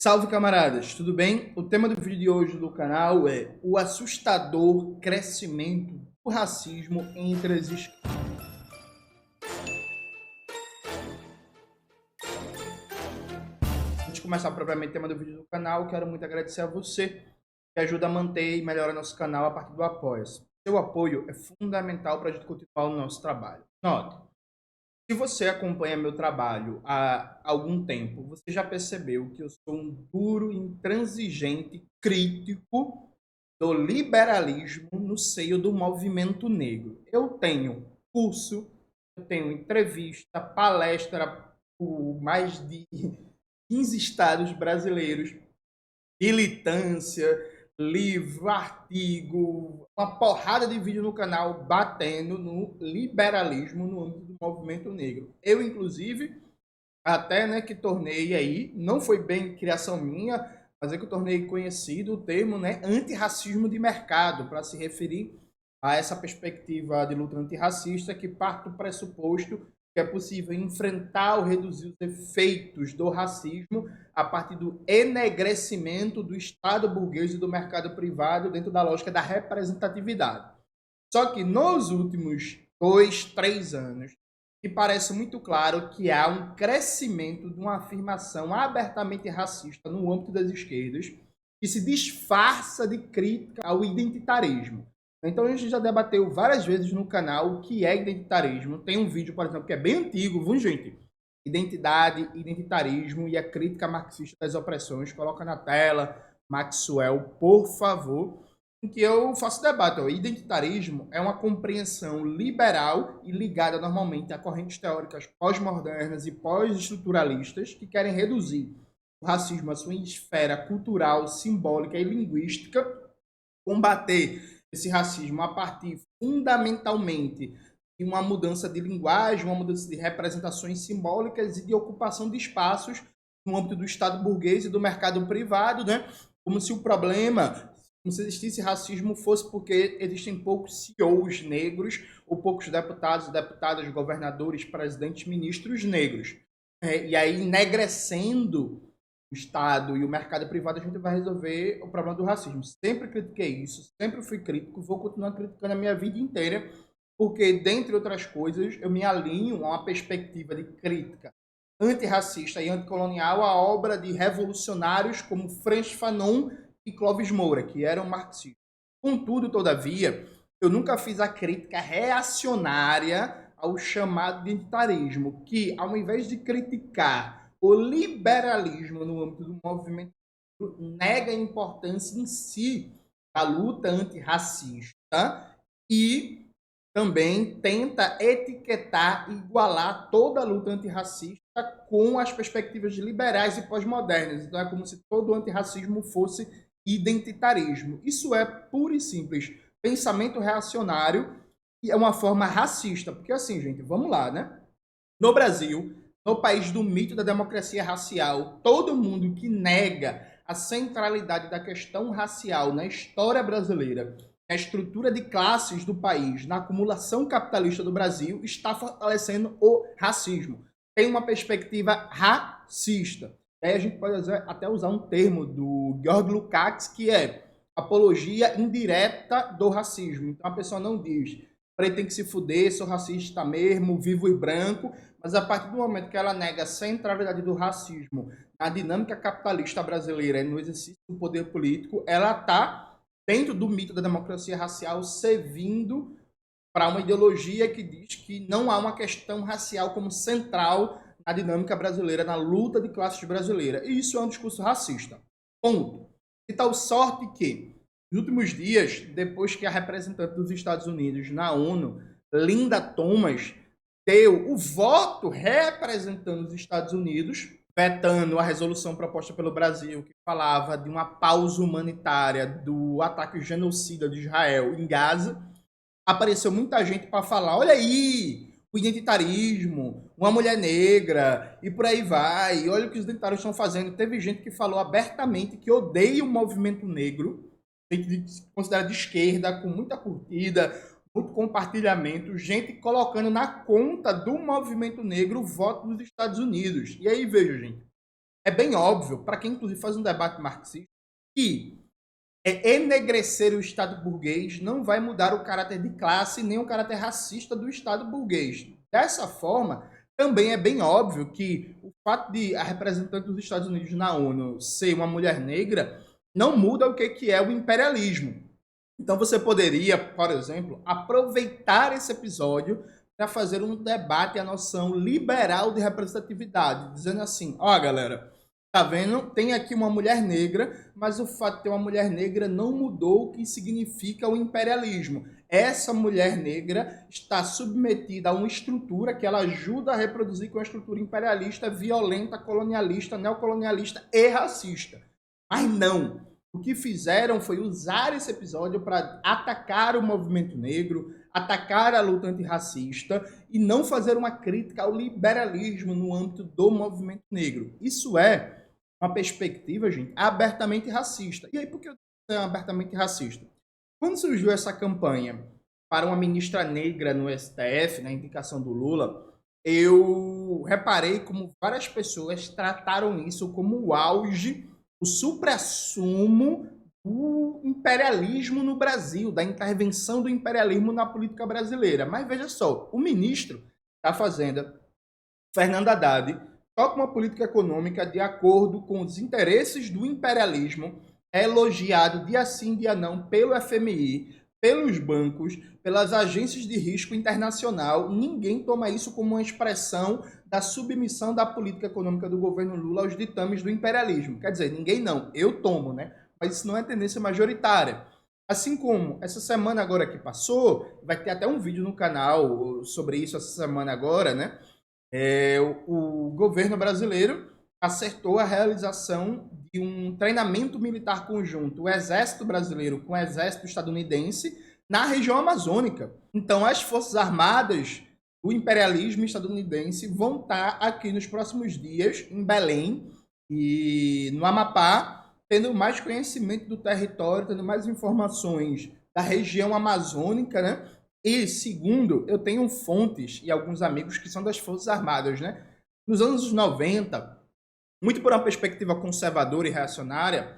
Salve, camaradas, tudo bem? O tema do vídeo de hoje do canal é o assustador crescimento do racismo entre as esquerdas. Antes de começar propriamente o tema do vídeo do canal, quero muito agradecer a você que ajuda a manter e melhorar nosso canal a partir do Apoia-se. Seu apoio é fundamental para a gente continuar o nosso trabalho. Note, se você acompanha meu trabalho há algum tempo, você já percebeu que eu sou um duro, intransigente crítico do liberalismo no seio do movimento negro. Eu tenho curso, eu tenho entrevista, palestra por mais de 15 estados brasileiros, militância, livro, artigo, uma porrada de vídeo no canal batendo no liberalismo no âmbito do movimento negro. Eu, inclusive, até que tornei aí, não foi bem criação minha, mas é que eu tornei conhecido o termo antirracismo de mercado, para se referir a essa perspectiva de luta antirracista que parte do pressuposto que é possível enfrentar ou reduzir os efeitos do racismo a partir do enegrecimento do Estado burguês e do mercado privado dentro da lógica da representatividade. Só que nos últimos 2, 3 anos, que parece muito claro que há um crescimento de uma afirmação abertamente racista no âmbito das esquerdas que se disfarça de crítica ao identitarismo. Então a gente já debateu várias vezes no canal o que é identitarismo. Tem um vídeo, por exemplo, que é bem antigo, viu, gente? Identidade, identitarismo e a crítica marxista das opressões. Coloca na tela, Maxwell, por favor, em que eu faço debate. O identitarismo é uma compreensão liberal e ligada normalmente a correntes teóricas pós-modernas e pós-estruturalistas que querem reduzir o racismo à sua esfera cultural, simbólica e linguística, combater esse racismo a partir fundamentalmente de uma mudança de linguagem, uma mudança de representações simbólicas e de ocupação de espaços no âmbito do Estado burguês e do mercado privado, como se o problema, como se existisse racismo, fosse porque existem poucos CEOs negros ou poucos deputados, deputadas, governadores, presidentes, ministros negros. E aí, enegrecendo o Estado e o mercado privado, a gente vai resolver o problema do racismo. Sempre critiquei isso, sempre fui crítico, vou continuar criticando a minha vida inteira, porque, dentre outras coisas, eu me alinho a uma perspectiva de crítica antirracista e anticolonial à obra de revolucionários como Frantz Fanon e Clóvis Moura, que eram marxistas. Contudo, todavia, eu nunca fiz a crítica reacionária ao chamado identitarismo, que, ao invés de criticar o liberalismo no âmbito do movimento, nega a importância em si da luta antirracista e também tenta etiquetar e igualar toda a luta antirracista com as perspectivas liberais e pós-modernas. Então é como se todo o antirracismo fosse identitarismo. Isso é puro e simples pensamento reacionário e é uma forma racista. Porque assim, gente, vamos lá, No Brasil, no país do mito da democracia racial, todo mundo que nega a centralidade da questão racial na história brasileira, na estrutura de classes do país, na acumulação capitalista do Brasil, está fortalecendo o racismo. Tem uma perspectiva racista. Aí a gente pode até usar um termo do Georg Lukács, que é apologia indireta do racismo. Então a pessoa não diz preto tem que se fuder, sou racista mesmo, vivo e branco, mas a partir do momento que ela nega a centralidade do racismo na dinâmica capitalista brasileira e no exercício do poder político, ela está, dentro do mito da democracia racial, servindo para uma ideologia que diz que não há uma questão racial como central na dinâmica brasileira, na luta de classes brasileira. E isso é um discurso racista. Ponto. De tal sorte que, nos últimos dias, depois que a representante dos Estados Unidos na ONU, Linda Thomas, deu o voto representando os Estados Unidos, vetando a resolução proposta pelo Brasil, que falava de uma pausa humanitária do ataque genocida de Israel em Gaza, apareceu muita gente para falar, olha aí, o identitarismo, uma mulher negra, e por aí vai, olha o que os identitários estão fazendo. Teve gente que falou abertamente que odeia o movimento negro, gente que se considera de esquerda, com muita curtida, muito compartilhamento, gente colocando na conta do movimento negro o voto dos Estados Unidos. E aí, veja, gente, é bem óbvio, para quem inclusive faz um debate marxista, que enegrecer o Estado burguês não vai mudar o caráter de classe nem o caráter racista do Estado burguês. Dessa forma, também é bem óbvio que o fato de a representante dos Estados Unidos na ONU ser uma mulher negra não muda o que é o imperialismo. Então você poderia, por exemplo, aproveitar esse episódio para fazer um debate à noção liberal de representatividade, dizendo assim, ó galera, tá vendo? Tem aqui uma mulher negra, mas o fato de ter uma mulher negra não mudou o que significa o imperialismo. Essa mulher negra está submetida a uma estrutura que ela ajuda a reproduzir com a estrutura imperialista, violenta, colonialista, neocolonialista e racista. Mas não. O que fizeram foi usar esse episódio para atacar o movimento negro, atacar a luta antirracista e não fazer uma crítica ao liberalismo no âmbito do movimento negro. Isso é uma perspectiva, gente, abertamente racista. E aí, por que eu digo abertamente racista? Quando surgiu essa campanha para uma ministra negra no STF, na indicação do Lula, eu reparei como várias pessoas trataram isso como o auge, o suprassumo do imperialismo no Brasil, da intervenção do imperialismo na política brasileira. Mas veja só, o ministro da Fazenda, Fernando Haddad, toca uma política econômica de acordo com os interesses do imperialismo, é elogiado dia sim, dia não pelo FMI, pelos bancos, pelas agências de risco internacional. Ninguém toma isso como uma expressão da submissão da política econômica do governo Lula aos ditames do imperialismo. Quer dizer, ninguém não, eu tomo, né? Mas isso não é tendência majoritária. Assim como essa semana agora que passou, vai ter até um vídeo no canal sobre isso essa semana agora, né? O governo brasileiro acertou a realização de um treinamento militar conjunto, o Exército Brasileiro com o Exército Estadunidense, na região amazônica. Então, as Forças Armadas do imperialismo estadunidense vão estar aqui nos próximos dias, em Belém e no Amapá, tendo mais conhecimento do território, tendo mais informações da região amazônica, né? E, segundo, eu tenho fontes e alguns amigos que são das Forças Armadas, né? Nos anos 90, muito por uma perspectiva conservadora e reacionária,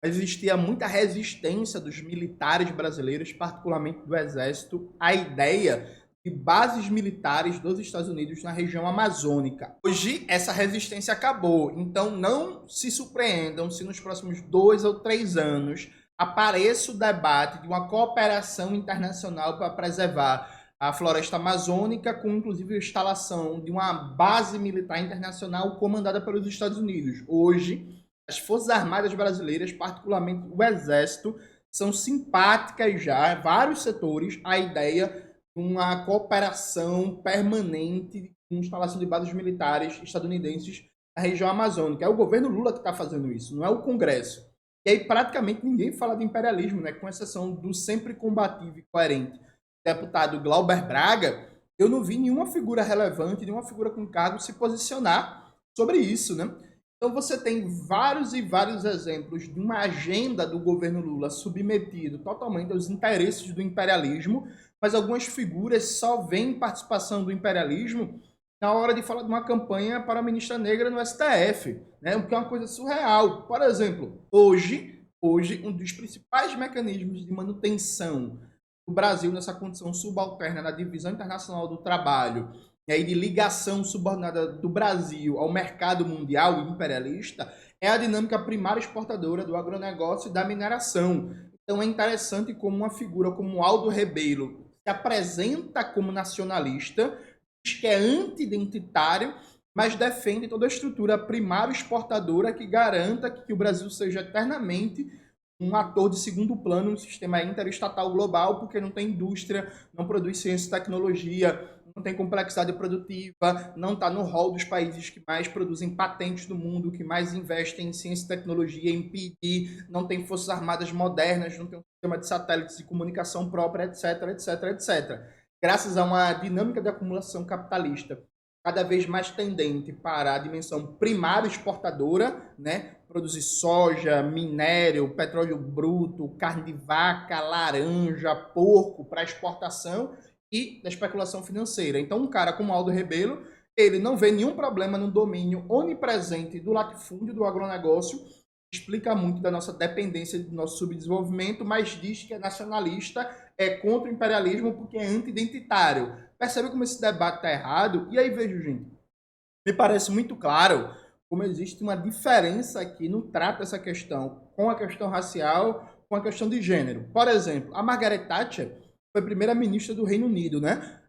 existia muita resistência dos militares brasileiros, particularmente do Exército, à ideia de bases militares dos Estados Unidos na região amazônica. Hoje, essa resistência acabou, então não se surpreendam se nos próximos 2 ou 3 anos apareça o debate de uma cooperação internacional para preservar a floresta amazônica, com inclusive a instalação de uma base militar internacional comandada pelos Estados Unidos. Hoje, as Forças Armadas brasileiras, particularmente o Exército, são simpáticas já, vários setores, à ideia de uma cooperação permanente com instalação de bases militares estadunidenses na região amazônica. É o governo Lula que está fazendo isso, não é o Congresso. E aí praticamente ninguém fala de imperialismo, né? Com exceção do sempre combativo e coerente deputado Glauber Braga, eu não vi nenhuma figura relevante, nenhuma figura com cargo se posicionar sobre isso, né? Então você tem vários e vários exemplos de uma agenda do governo Lula submetido totalmente aos interesses do imperialismo, mas algumas figuras só veem participação do imperialismo na hora de falar de uma campanha para a ministra negra no STF, né? O que é uma coisa surreal. Por exemplo, hoje um dos principais mecanismos de manutenção do Brasil nessa condição subalterna na divisão internacional do trabalho e aí de ligação subordinada do Brasil ao mercado mundial imperialista é a dinâmica primária exportadora do agronegócio e da mineração. Então é interessante como uma figura como Aldo Rebelo se apresenta como nacionalista, diz que é anti-identitário, mas defende toda a estrutura primária exportadora que garanta que o Brasil seja eternamente um ator de segundo plano no sistema interestatal global, porque não tem indústria, não produz ciência e tecnologia, não tem complexidade produtiva, não está no rol dos países que mais produzem patentes do mundo, que mais investem em ciência e tecnologia, em PD, não tem forças armadas modernas, não tem um sistema de satélites de comunicação própria, etc, etc, etc. Graças a uma dinâmica de acumulação capitalista cada vez mais tendente para a dimensão primária exportadora, né? Produzir soja, minério, petróleo bruto, carne de vaca, laranja, porco para exportação e da especulação financeira. Então, um cara como Aldo Rebelo, ele não vê nenhum problema no domínio onipresente do latifúndio do agronegócio, explica muito da nossa dependência do nosso subdesenvolvimento, mas diz que é nacionalista, é contra o imperialismo porque é anti-identitário. Percebe como esse debate está errado? E aí vejo, gente, me parece muito claro como existe uma diferença aqui no trato dessa questão com a questão racial, com a questão de gênero. Por exemplo, a Margaret Thatcher foi primeira-ministra do Reino Unido, né?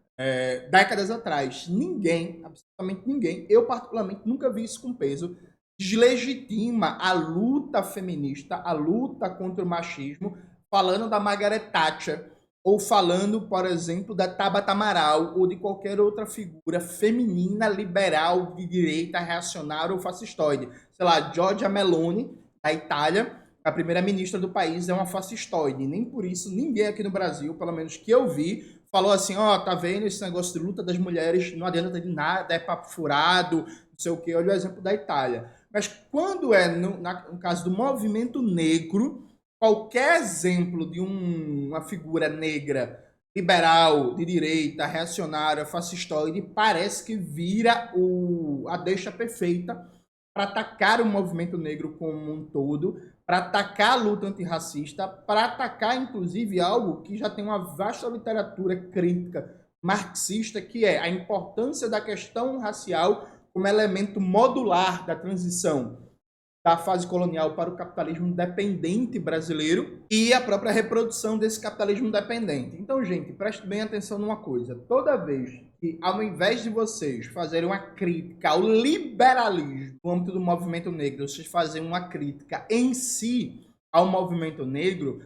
Décadas atrás. Ninguém, absolutamente ninguém, eu particularmente nunca vi isso com peso, deslegitima a luta feminista, a luta contra o machismo, falando da Margaret Thatcher, ou falando, por exemplo, da Tabata Amaral, ou de qualquer outra figura feminina, liberal, de direita, reacionária ou fascistoide. Sei lá, Giorgia Meloni, da Itália, a primeira-ministra do país, é uma fascistoide. Nem por isso, ninguém aqui no Brasil, pelo menos que eu vi, falou assim, ó, tá vendo esse negócio de luta das mulheres, não adianta de nada, é papo furado, não sei o quê. Olha o exemplo da Itália. Mas quando é no caso do movimento negro, qualquer exemplo de uma figura negra, liberal, de direita, reacionária, fascistoide, parece que vira a deixa perfeita para atacar o movimento negro como um todo, para atacar a luta antirracista, para atacar, inclusive, algo que já tem uma vasta literatura crítica marxista, que é a importância da questão racial como elemento modular da transição da fase colonial para o capitalismo dependente brasileiro e a própria reprodução desse capitalismo dependente. Então, gente, preste bem atenção numa coisa. Toda vez que, ao invés de vocês fazerem uma crítica ao liberalismo no âmbito do movimento negro, vocês fazem uma crítica em si ao movimento negro,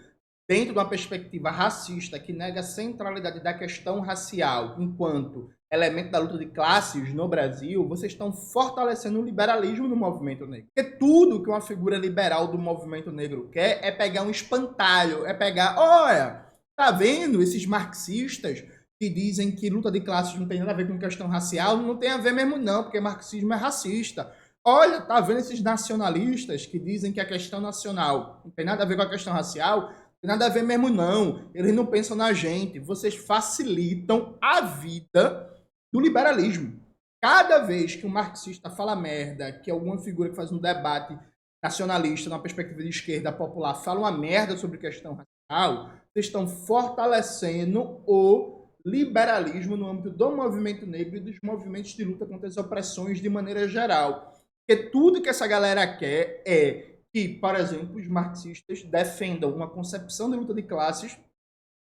dentro de uma perspectiva racista que nega a centralidade da questão racial enquanto elemento da luta de classes no Brasil, vocês estão fortalecendo o liberalismo no movimento negro. Porque tudo que uma figura liberal do movimento negro quer é pegar um espantalho, é pegar, olha, tá vendo esses marxistas que dizem que luta de classes não tem nada a ver com questão racial? Não tem a ver mesmo não, porque marxismo é racista. Olha, tá vendo esses nacionalistas que dizem que a questão nacional não tem nada a ver com a questão racial? Tem nada a ver mesmo não, eles não pensam na gente, vocês facilitam a vida do liberalismo. Cada vez que um marxista fala merda, que alguma figura que faz um debate nacionalista, numa perspectiva de esquerda popular, fala uma merda sobre questão racial, vocês estão fortalecendo o liberalismo no âmbito do movimento negro e dos movimentos de luta contra as opressões de maneira geral. Porque tudo que essa galera quer é que, por exemplo, os marxistas defendam uma concepção de luta de classes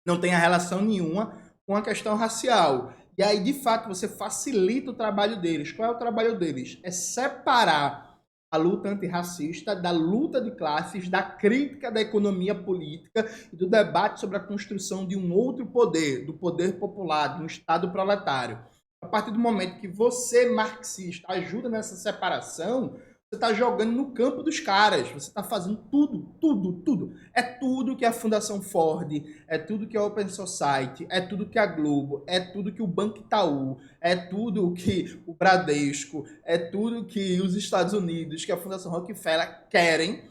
não tenha relação nenhuma com a questão racial. E aí, de fato, você facilita o trabalho deles. Qual é o trabalho deles? É separar a luta antirracista da luta de classes, da crítica da economia política e do debate sobre a construção de um outro poder, do poder popular, de um Estado proletário. A partir do momento que você, marxista, ajuda nessa separação, você está jogando no campo dos caras, você está fazendo tudo. É tudo que a Fundação Ford, é tudo que a Open Society, é tudo que a Globo, é tudo que o Banco Itaú, é tudo que o Bradesco, é tudo que os Estados Unidos, que a Fundação Rockefeller querem,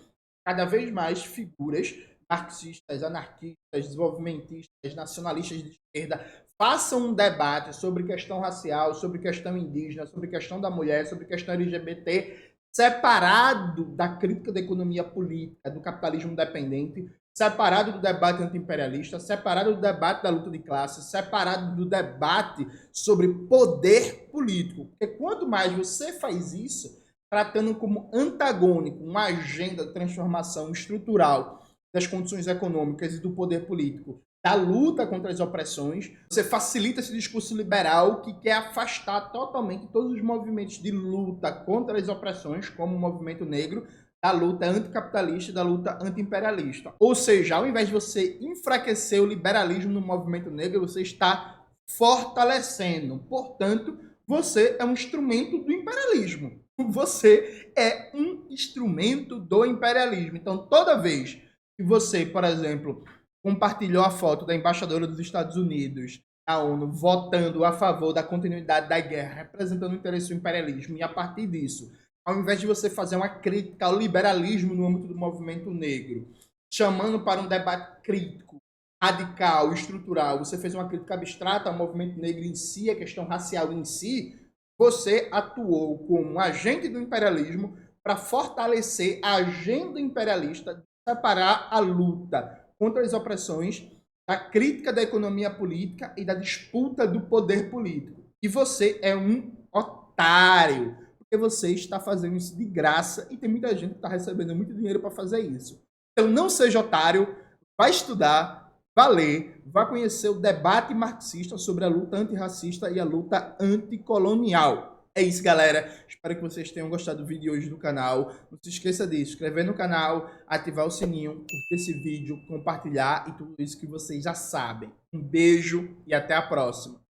cada vez mais figuras marxistas, anarquistas, desenvolvimentistas, nacionalistas de esquerda, façam um debate sobre questão racial, sobre questão indígena, sobre questão da mulher, sobre questão LGBT, separado da crítica da economia política, do capitalismo dependente, separado do debate anti-imperialista, separado do debate da luta de classes, separado do debate sobre poder político. Porque quanto mais você faz isso, tratando como antagônico uma agenda de transformação estrutural das condições econômicas e do poder político, da luta contra as opressões, você facilita esse discurso liberal que quer afastar totalmente todos os movimentos de luta contra as opressões, como o movimento negro, da luta anticapitalista e da luta antiimperialista. Ou seja, ao invés de você enfraquecer o liberalismo no movimento negro, você está fortalecendo. Portanto, você é um instrumento do imperialismo. Você é um instrumento do imperialismo. Então, toda vez que você, por exemplo, compartilhou a foto da embaixadora dos Estados Unidos na ONU votando a favor da continuidade da guerra, representando o interesse do imperialismo, e a partir disso, ao invés de você fazer uma crítica ao liberalismo no âmbito do movimento negro, chamando para um debate crítico, radical, estrutural, você fez uma crítica abstrata ao movimento negro em si, a questão racial em si, você atuou como agente do imperialismo para fortalecer a agenda imperialista de separar a luta contra as opressões, da crítica da economia política e da disputa do poder político. E você é um otário, porque você está fazendo isso de graça e tem muita gente que está recebendo muito dinheiro para fazer isso. Então não seja otário, vai estudar, vai ler, vai conhecer o debate marxista sobre a luta antirracista e a luta anticolonial. É isso, galera. Espero que vocês tenham gostado do vídeo hoje do canal. Não se esqueça de se inscrever no canal, ativar o sininho, curtir esse vídeo, compartilhar e tudo isso que vocês já sabem. Um beijo e até a próxima.